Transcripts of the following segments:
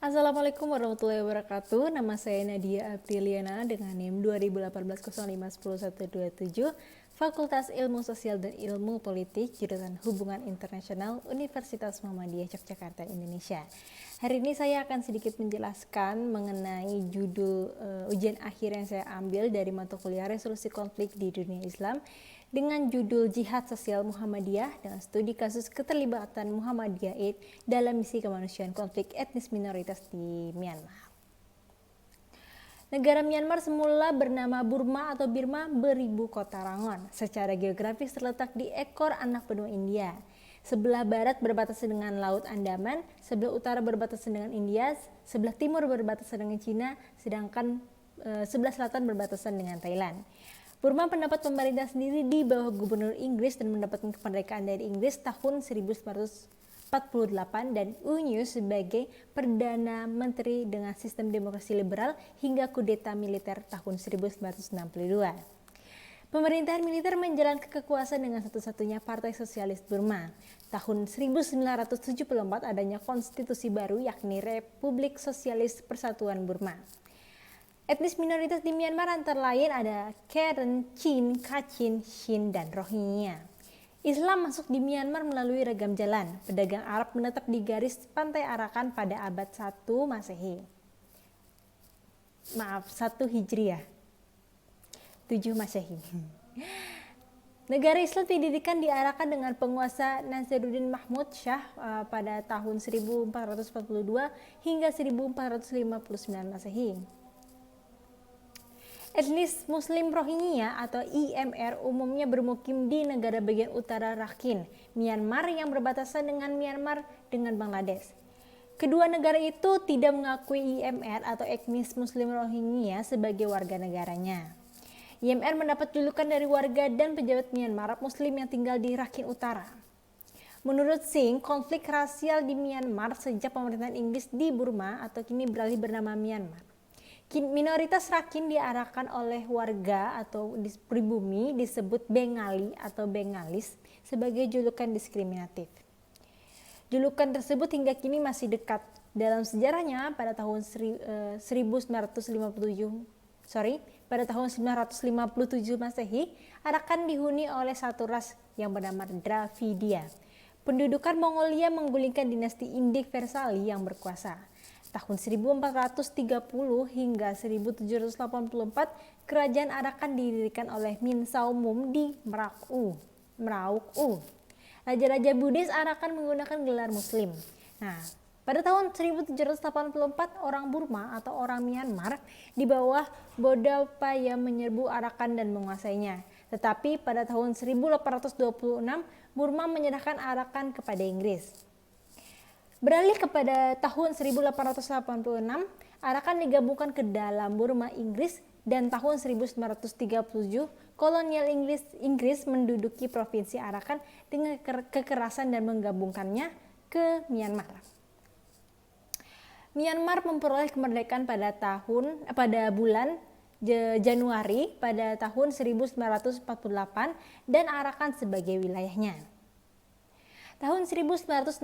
Assalamualaikum warahmatullahi wabarakatuh. Nama saya Nadia Apriliana dengan NIM 2018-05-10-127, Fakultas Ilmu Sosial dan Ilmu Politik, Jurusan Hubungan Internasional, Universitas Muhammadiyah Yogyakarta, Indonesia. Hari ini saya akan sedikit menjelaskan mengenai judul ujian akhir yang saya ambil dari mata kuliah Resolusi Konflik di Dunia Islam dengan judul Jihad Sosial Muhammadiyah dengan studi kasus keterlibatan Muhammadiyah dalam misi kemanusiaan konflik etnis minoritas di Myanmar. Negara Myanmar semula bernama Burma atau Birma beribu kota Rangon. Secara geografis terletak di ekor anak benua India. Sebelah barat berbatasan dengan Laut Andaman, sebelah utara berbatasan dengan India, sebelah timur berbatasan dengan Cina, sedangkan sebelah selatan berbatasan dengan Thailand. Burma mendapat pemerintah sendiri di bawah gubernur Inggris dan mendapatkan kemerdekaan dari Inggris tahun 1948 dan UNYU sebagai Perdana Menteri dengan sistem demokrasi liberal hingga kudeta militer tahun 1962. Pemerintahan militer menjalankan kekuasaan dengan satu-satunya Partai Sosialis Burma. Tahun 1974 adanya konstitusi baru yakni Republik Sosialis Persatuan Burma. Etnis minoritas di Myanmar antara lain ada Karen, Chin, Kachin, Shin, dan Rohingya. Islam masuk di Myanmar melalui ragam jalan. Pedagang Arab menetap di garis pantai Arakan pada abad 1 Masehi. 1 Hijriah. 7 Masehi. Negara Islam didirikan di Arakan dengan penguasa Nasiruddin Mahmud Shah pada tahun 1442 hingga 1459 Masehi. Etnis Muslim Rohingya atau IMR umumnya bermukim di negara bagian utara Rakhine, Myanmar yang berbatasan dengan Myanmar dengan Bangladesh. Kedua negara itu tidak mengakui IMR atau etnis Muslim Rohingya sebagai warga negaranya. IMR mendapat julukan dari warga dan pejabat Myanmar Muslim yang tinggal di Rakhine Utara. Menurut Singh, konflik rasial di Myanmar sejak pemerintahan Inggris di Burma atau kini beralih bernama Myanmar. Minoritas Rakhine diarahkan oleh warga atau di pribumi disebut Bengali atau Bengalis sebagai julukan diskriminatif. Julukan tersebut hingga kini masih dekat. Dalam sejarahnya pada tahun 1957 Masehi, Arakan dihuni oleh satu ras yang bernama Dravidia. Pendudukan Mongolia menggulingkan dinasti Indik Versali yang berkuasa. Tahun 1430 hingga 1784, kerajaan Arakan didirikan oleh Min Saumum di Merauk-u. Raja-raja Buddhis Arakan menggunakan gelar Muslim. Nah, pada tahun 1784, orang Burma atau orang Myanmar di bawah Bodawpaya menyerbu Arakan dan menguasainya. Tetapi pada tahun 1826, Burma menyerahkan Arakan kepada Inggris. Beralih kepada tahun 1886, Arakan digabungkan ke dalam Burma Inggris dan tahun 1937 kolonial Inggris menduduki provinsi Arakan dengan kekerasan dan menggabungkannya ke Myanmar. Myanmar memperoleh kemerdekaan pada bulan Januari pada tahun 1948 dan Arakan sebagai wilayahnya. Tahun 1962,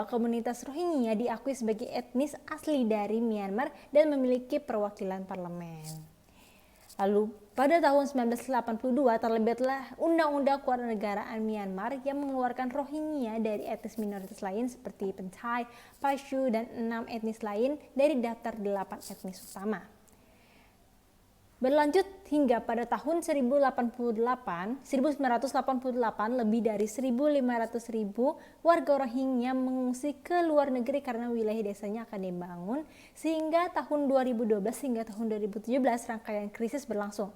komunitas Rohingya diakui sebagai etnis asli dari Myanmar dan memiliki perwakilan parlemen. Lalu, pada tahun 1982 terbitlah Undang-Undang Kewarganegaraan Myanmar yang mengeluarkan Rohingya dari etnis minoritas lain seperti Pentai, Pashu, dan 6 etnis lain dari daftar 8 etnis utama. Berlanjut hingga pada tahun 1988, lebih dari 1.500.000 warga Rohingya mengungsi ke luar negeri karena wilayah desanya akan dibangun, sehingga tahun 2012 hingga tahun 2017 rangkaian krisis berlangsung.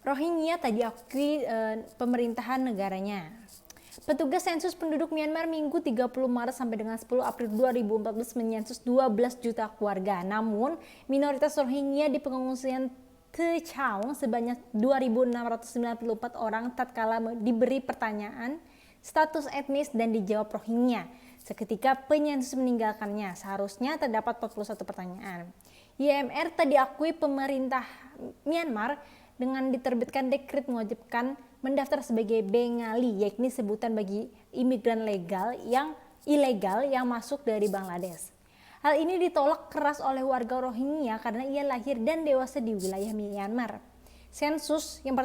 Rohingya tak diakui pemerintahan negaranya. Petugas sensus penduduk Myanmar Minggu 30 Maret sampai dengan 10 April 2014 menyensus 12 juta keluarga. Namun, minoritas Rohingya di pengungsian Tho Chaung sebanyak 2.694 orang tatkala diberi pertanyaan status etnis dan dijawab Rohingya. Seketika penyensus meninggalkannya, seharusnya terdapat 41 pertanyaan. IMR tak diakui pemerintah Myanmar dengan diterbitkan dekret mewajibkan mendaftar sebagai Bengali, yakni sebutan bagi imigran ilegal yang masuk dari Bangladesh. Hal ini ditolak keras oleh warga Rohingya karena ia lahir dan dewasa di wilayah Myanmar. Sensus yang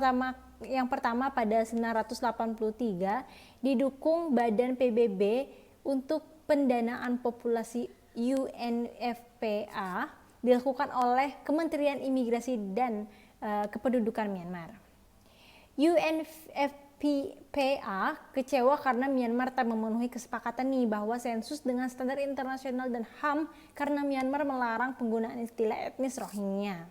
pertama pada 1983 didukung Badan PBB untuk pendanaan populasi UNFPA dilakukan oleh Kementerian Imigrasi dan Kependudukan Myanmar. UNFPA kecewa karena Myanmar tak memenuhi kesepakatan bahwa sensus dengan standar internasional dan HAM karena Myanmar melarang penggunaan istilah etnis Rohingya.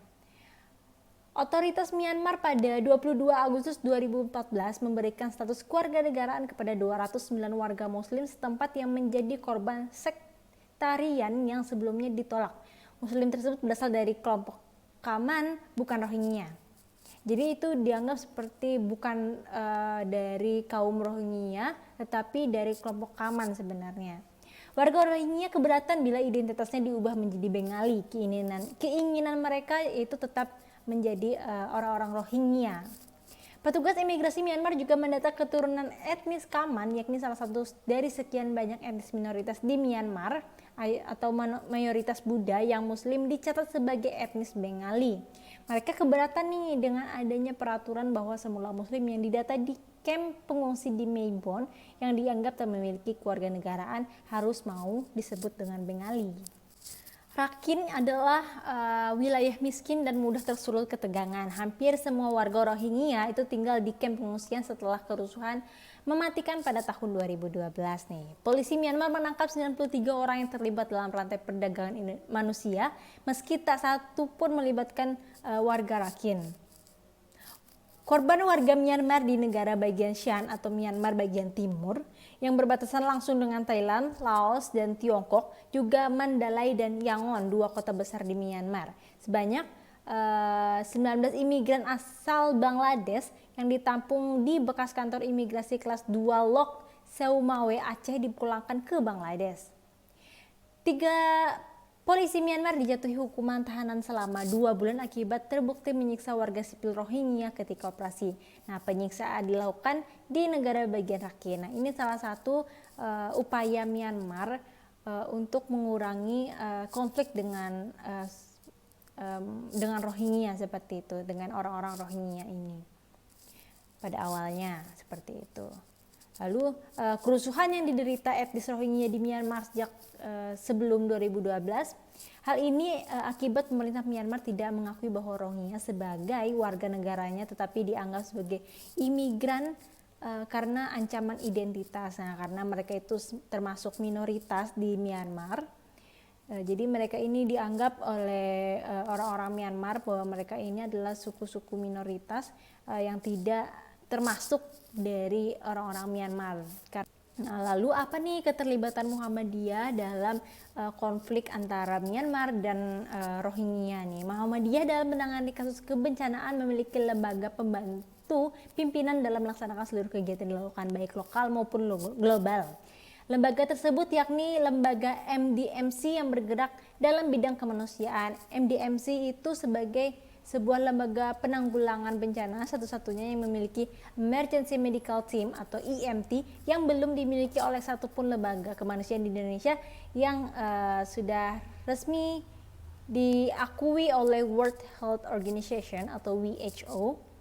Otoritas Myanmar pada 22 Agustus 2014 memberikan status kewarganegaraan kepada 209 warga muslim setempat yang menjadi korban sektarian yang sebelumnya ditolak. Muslim tersebut berasal dari kelompok Kaman, bukan Rohingya. Jadi itu dianggap seperti bukan dari kaum Rohingya, tetapi dari kelompok Kaman sebenarnya. Warga Rohingya keberatan bila identitasnya diubah menjadi Bengali. Keinginan mereka itu tetap menjadi orang-orang Rohingya. Petugas imigrasi Myanmar juga mendata keturunan etnis Kaman, yakni salah satu dari sekian banyak etnis minoritas di Myanmar atau mayoritas Buddha yang Muslim dicatat sebagai etnis Bengali. Mereka keberatan dengan adanya peraturan bahwa semula Muslim yang didata di kamp pengungsi di Meibon yang dianggap tak memiliki kewarganegaraan harus mau disebut dengan Bengali. Rakhine adalah wilayah miskin dan mudah tersulut ketegangan. Hampir semua warga Rohingya itu tinggal di kamp pengungsian setelah kerusuhan mematikan pada tahun 2012 Polisi Myanmar menangkap 93 orang yang terlibat dalam rantai perdagangan manusia, meski tak satu pun melibatkan warga Rakhine. Korban warga Myanmar di negara bagian Shan atau Myanmar bagian timur yang berbatasan langsung dengan Thailand, Laos, dan Tiongkok, juga Mandalay dan Yangon, dua kota besar di Myanmar. Sebanyak 19 imigran asal Bangladesh yang ditampung di bekas kantor imigrasi kelas 2 Lok Seumawe Aceh dipulangkan ke Bangladesh. 3 polisi Myanmar dijatuhi hukuman tahanan selama 2 bulan akibat terbukti menyiksa warga sipil Rohingya ketika operasi. Penyiksaan dilakukan di negara bagian Rakhine. Ini salah satu upaya Myanmar untuk mengurangi konflik dengan Rohingya seperti itu, dengan orang-orang Rohingya ini. Pada awalnya seperti itu. Lalu kerusuhan yang diderita etnis Rohingya di Myanmar sejak sebelum 2012, hal ini akibat pemerintah Myanmar tidak mengakui bahwa Rohingya sebagai warga negaranya, tetapi dianggap sebagai imigran karena ancaman identitas. Karena mereka itu termasuk minoritas di Myanmar, jadi mereka ini dianggap oleh orang-orang Myanmar bahwa mereka ini adalah suku-suku minoritas yang tidak termasuk dari orang-orang Myanmar. Lalu apa keterlibatan Muhammadiyah dalam konflik antara Myanmar dan Rohingya Muhammadiyah dalam menangani kasus kebencanaan memiliki lembaga pembantu pimpinan dalam melaksanakan seluruh kegiatan dilakukan baik lokal maupun global. Lembaga tersebut yakni lembaga MDMC yang bergerak dalam bidang kemanusiaan. MDMC itu sebagai sebuah lembaga penanggulangan bencana satu-satunya yang memiliki Emergency Medical Team atau EMT yang belum dimiliki oleh satupun lembaga kemanusiaan di Indonesia yang sudah resmi diakui oleh World Health Organization atau WHO.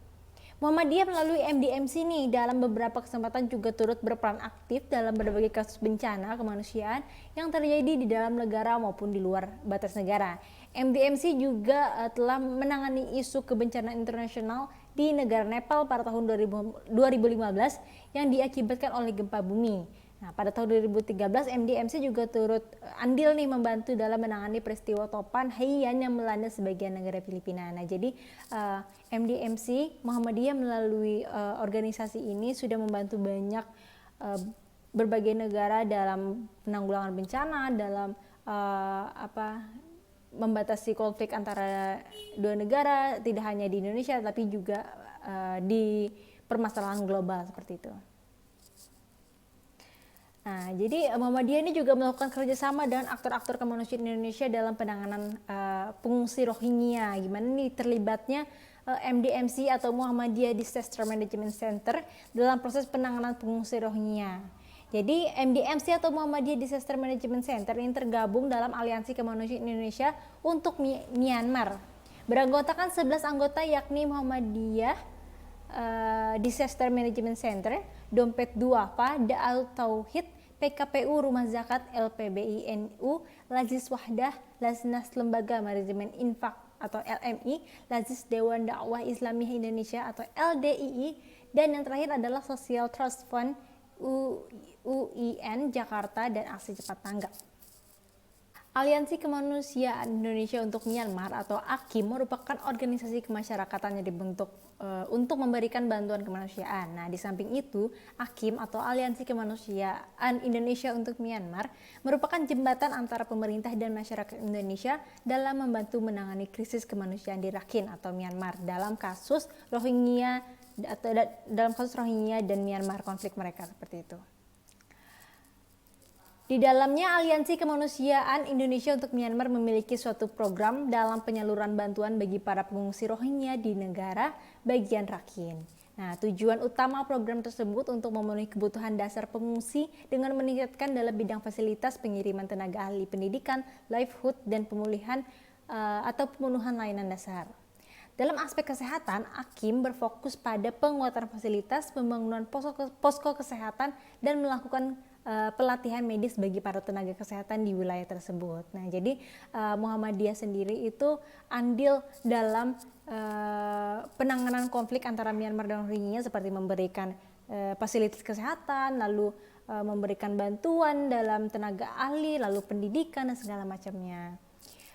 Muhammadiyah melalui MDMC dalam beberapa kesempatan juga turut berperan aktif dalam berbagai kasus bencana kemanusiaan yang terjadi di dalam negara maupun di luar batas negara. MDMC juga telah menangani isu kebencanaan internasional di negara Nepal pada tahun 2015 yang diakibatkan oleh gempa bumi. Pada tahun 2013 MDMC juga turut andil membantu dalam menangani peristiwa topan Haiyan yang melanda sebagian negara Filipina. Jadi MDMC Muhammadiyah melalui organisasi ini sudah membantu banyak berbagai negara dalam penanggulangan bencana, dalam membatasi konflik antara dua negara, tidak hanya di Indonesia tapi juga di permasalahan global seperti itu. Jadi Muhammadiyah ini juga melakukan kerjasama dengan aktor-aktor kemanusiaan Indonesia dalam penanganan pengungsi Rohingya. Gimana terlibatnya MDMC atau Muhammadiyah Disaster Management Center dalam proses penanganan pengungsi Rohingya. Jadi MDMC atau Muhammadiyah Disaster Management Center ini tergabung dalam Aliansi Kemanusiaan Indonesia untuk Myanmar. Beranggotakan 11 anggota yakni Muhammadiyah Disaster Management Center, Dompet Duafa, Da'al Tauhid, PKPU Rumah Zakat, LPBI NU, Lajis Wahdah, Lajnas Lembaga Manajemen Infak atau LMI, Lajis Dewan Dakwah Islamiyah Indonesia atau LDII, dan yang terakhir adalah Social Trust Fund UIN Jakarta dan Aksi Cepat Tanggap. Aliansi Kemanusiaan Indonesia untuk Myanmar atau AKIM merupakan organisasi kemasyarakatan yang dibentuk untuk memberikan bantuan kemanusiaan. Nah, di samping itu, AKIM atau Aliansi Kemanusiaan Indonesia untuk Myanmar merupakan jembatan antara pemerintah dan masyarakat Indonesia dalam membantu menangani krisis kemanusiaan di Rakhine atau Myanmar dalam kasus Rohingya dan Myanmar, konflik mereka seperti itu. Di dalamnya, Aliansi Kemanusiaan Indonesia untuk Myanmar memiliki suatu program dalam penyaluran bantuan bagi para pengungsi Rohingya di negara bagian Rakhine. Nah, tujuan utama program tersebut untuk memenuhi kebutuhan dasar pengungsi dengan meningkatkan dalam bidang fasilitas pengiriman tenaga ahli pendidikan, livelihood, dan pemulihan atau pemenuhan layanan dasar. Dalam aspek kesehatan, AKIM berfokus pada penguatan fasilitas, pembangunan posko kesehatan, dan melakukan pelatihan medis bagi para tenaga kesehatan di wilayah tersebut. Nah, jadi Muhammadiyah sendiri itu andil dalam penanganan konflik antara Myanmar dan Rohingya seperti memberikan fasilitas kesehatan, lalu memberikan bantuan dalam tenaga ahli, lalu pendidikan dan segala macamnya.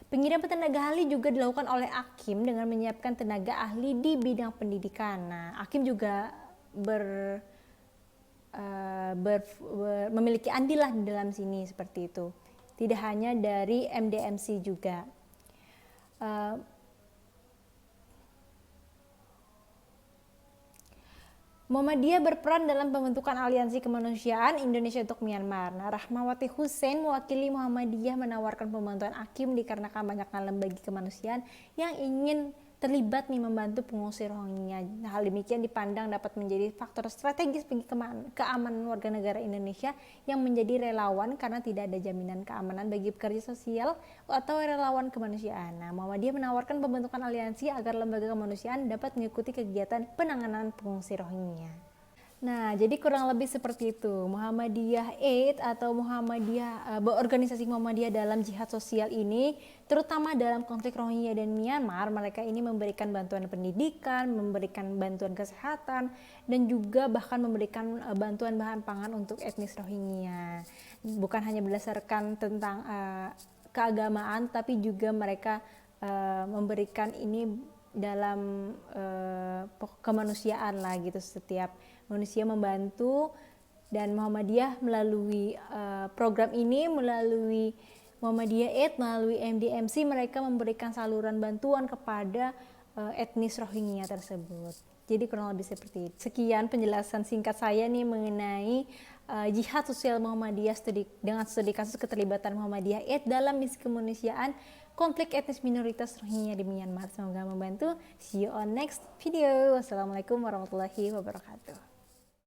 Pengiriman tenaga ahli juga dilakukan oleh AKIM dengan menyiapkan tenaga ahli di bidang pendidikan. Nah, AKIM juga memiliki andil lah di dalam sini seperti itu. Tidak hanya dari MDMC juga. Muhammadiyah berperan dalam pembentukan Aliansi Kemanusiaan Indonesia untuk Myanmar. Nah, Rahmawati Hussein mewakili Muhammadiyah menawarkan pembantuan AKIM dikarenakan banyaknya lembaga kemanusiaan yang ingin terlibat nih membantu pengungsi Rohingya. Nah, hal demikian dipandang dapat menjadi faktor strategis bagi keamanan warga negara Indonesia yang menjadi relawan karena tidak ada jaminan keamanan bagi pekerja sosial atau relawan kemanusiaan. Nah, Muhammadiyah menawarkan pembentukan aliansi agar lembaga kemanusiaan dapat mengikuti kegiatan penanganan pengungsi Rohingya. Nah, jadi kurang lebih seperti itu. Muhammadiyah Aid atau organisasi Muhammadiyah dalam jihad sosial ini, terutama dalam konflik Rohingya dan Myanmar, mereka ini memberikan bantuan pendidikan, memberikan bantuan kesehatan, dan juga bahkan memberikan bantuan bahan pangan untuk etnis Rohingya. Bukan hanya berdasarkan tentang keagamaan, tapi juga mereka memberikan ini dalam kemanusiaan lah gitu. Setiap manusia membantu, dan Muhammadiyah melalui program ini, melalui Muhammadiyah Aid, melalui MDMC, mereka memberikan saluran bantuan kepada etnis Rohingya tersebut. Jadi kurang lebih seperti itu. Sekian penjelasan singkat saya nih mengenai jihad sosial Muhammadiyah dengan studi kasus keterlibatan Muhammadiyah Aid dalam misi kemanusiaan konflik etnis minoritas Rohingya di Myanmar. Semoga membantu. See you on next video. Wassalamualaikum warahmatullahi wabarakatuh.